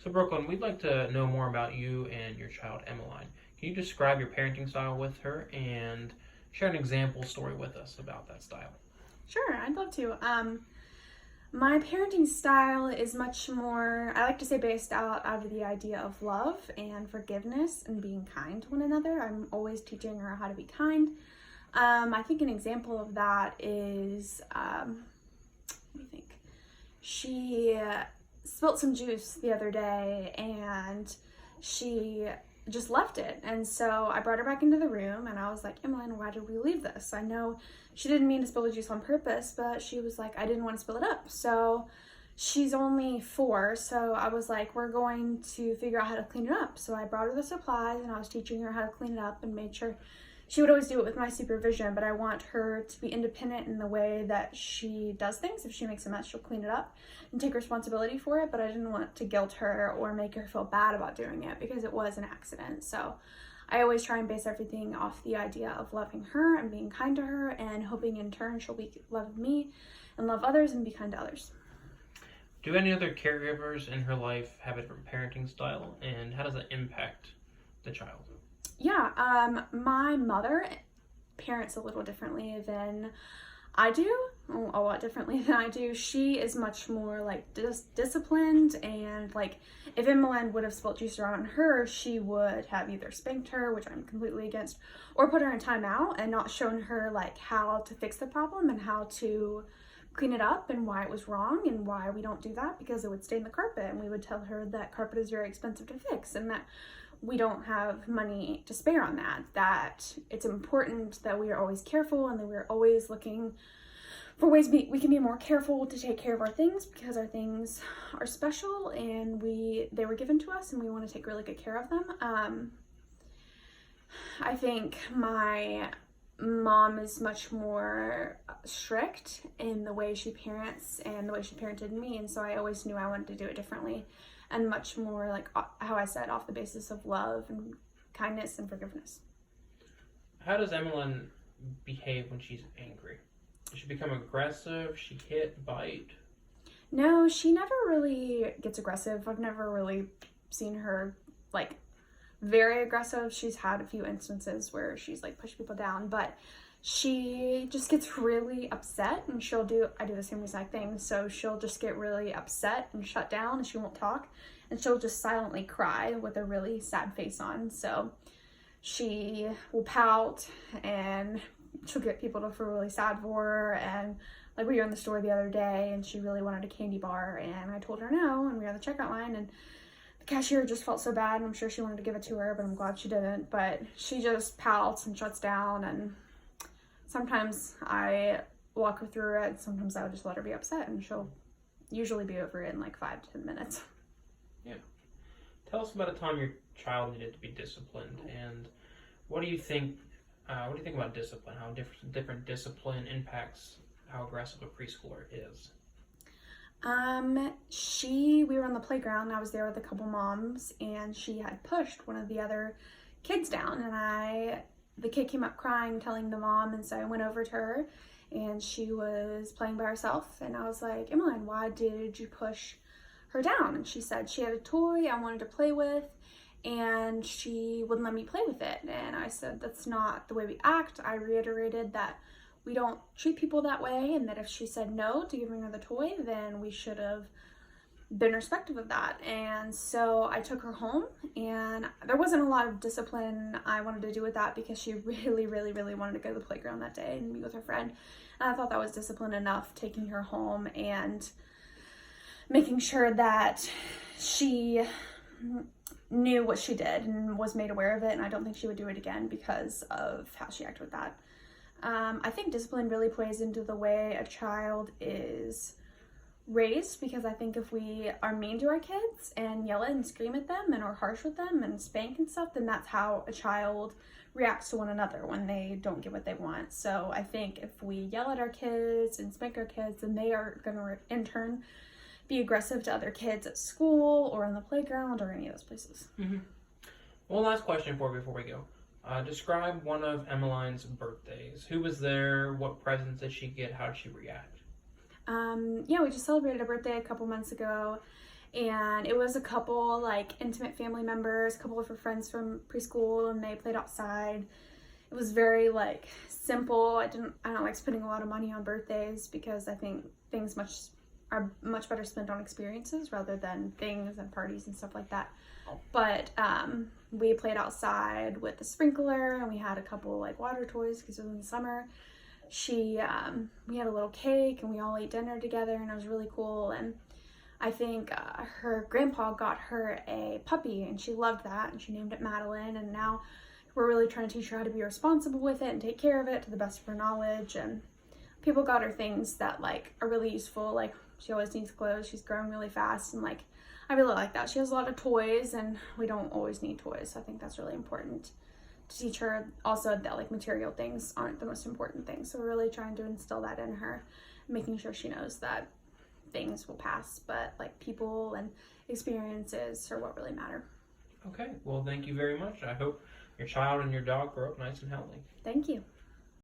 So, Brooklyn, we'd like to know more about you and your child, Emmeline. Can you describe your parenting style with her and share an example story with us about that style? Sure, I'd love to. My parenting style is much more, I like to say, based out of the idea of love and forgiveness and being kind to one another. I'm always teaching her how to be kind. I think an example of that is, let me think. She spilt some juice the other day and she just left it. And so I brought her back into the room and I was like, Emmeline, why did we leave this? I know she didn't mean to spill the juice on purpose, but she was like, I didn't want to spill it up. So she's only 4, so I was like, we're going to figure out how to clean it up. So I brought her the supplies and I was teaching her how to clean it up and made sure she would always do it with my supervision, but I want her to be independent in the way that she does things. If she makes a mess, she'll clean it up and take responsibility for it, but I didn't want to guilt her or make her feel bad about doing it because it was an accident. So I always try and base everything off the idea of loving her and being kind to her and hoping in turn she'll love me and love others and be kind to others. Do any other caregivers in her life have a different parenting style, and how does that impact the child? Yeah, my mother parents a little differently than I do, a lot differently than I do. She is much more like disciplined, and like if Emmeline would have spilled juice around her, she would have either spanked her, which I'm completely against, or put her in timeout and not shown her like how to fix the problem and how to clean it up and why it was wrong and why we don't do that because it would stain the carpet, and we would tell her that carpet is very expensive to fix and that we don't have money to spare on that it's important that we are always careful and that we're always looking for ways we can be more careful to take care of our things because our things are special and they were given to us and we want to take really good care of them. I think my mom is much more strict in the way she parents and the way she parented me, and so I always knew I wanted to do it differently and much more like how I said, off the basis of love and kindness and forgiveness. How does Emmeline behave when she's angry? Does she become aggressive? She hit, bite? No, she never really gets aggressive. I've never really seen her like very aggressive. She's had a few instances where she's like pushed people down, but she just gets really upset and I do the same exact thing. So she'll just get really upset and shut down and she won't talk and she'll just silently cry with a really sad face on. So she will pout and she'll get people to feel really sad for her. And like we were in the store the other day and she really wanted a candy bar and I told her no, and we were on the checkout line and the cashier just felt so bad and I'm sure she wanted to give it to her, but I'm glad she didn't. But she just pouts and shuts down, and sometimes I walk her through it. Sometimes I would just let her be upset and she'll usually be over it in like 5 to 10 minutes. Yeah. Tell us about a time your child needed to be disciplined, and what do you think? What do you think about discipline? How different discipline impacts how aggressive a preschooler is? We were on the playground. I was there with a couple moms, and she had pushed one of the other kids down, and the kid came up crying, telling the mom, and so I went over to her, and she was playing by herself, and I was like, Emmeline, why did you push her down? And she said she had a toy I wanted to play with, and she wouldn't let me play with it. And I said, that's not the way we act. I reiterated that we don't treat people that way, and that if she said no to giving her the toy, then we should have been respectful of that. And so I took her home, and there wasn't a lot of discipline I wanted to do with that because she really, really, really wanted to go to the playground that day and meet with her friend. And I thought that was discipline enough, taking her home and making sure that she knew what she did and was made aware of it. And I don't think she would do it again because of how she acted with that. I think discipline really plays into the way a child is raised, because I think if we are mean to our kids and yell at and scream at them and are harsh with them and spank and stuff, then that's how a child reacts to one another when they don't get what they want. So I think if we yell at our kids and spank our kids, then they are going to in turn be aggressive to other kids at school or in the playground or any of those places. Mm-hmm. One last question before we go. Describe one of Emmeline's birthdays. Who was there? What presents did she get? How did she react? Yeah, we just celebrated a birthday a couple months ago, And it was a couple like intimate family members, a couple of her friends from preschool, and they played outside. It was very like simple. I don't like spending a lot of money on birthdays because I think things are much better spent on experiences rather than things and parties and stuff like that. But we played outside with the sprinkler, and we had a couple like water toys because it was in the summer. We had a little cake, and we all ate dinner together, and it was really cool. And I think her grandpa got her a puppy, and she loved that, and she named it Madeline. And now we're really trying to teach her how to be responsible with it and take care of it to the best of her knowledge. And people got her things that like are really useful. Like she always needs clothes. She's growing really fast, and like I really like that. She has a lot of toys, and we don't always need toys. So I think that's really important to teach her also that like material things aren't the most important things. So we're really trying to instill that in her, making sure she knows that things will pass, but like people and experiences are what really matter. Okay, well, thank you very much. I hope your child and your dog grow up nice and healthy. Thank you.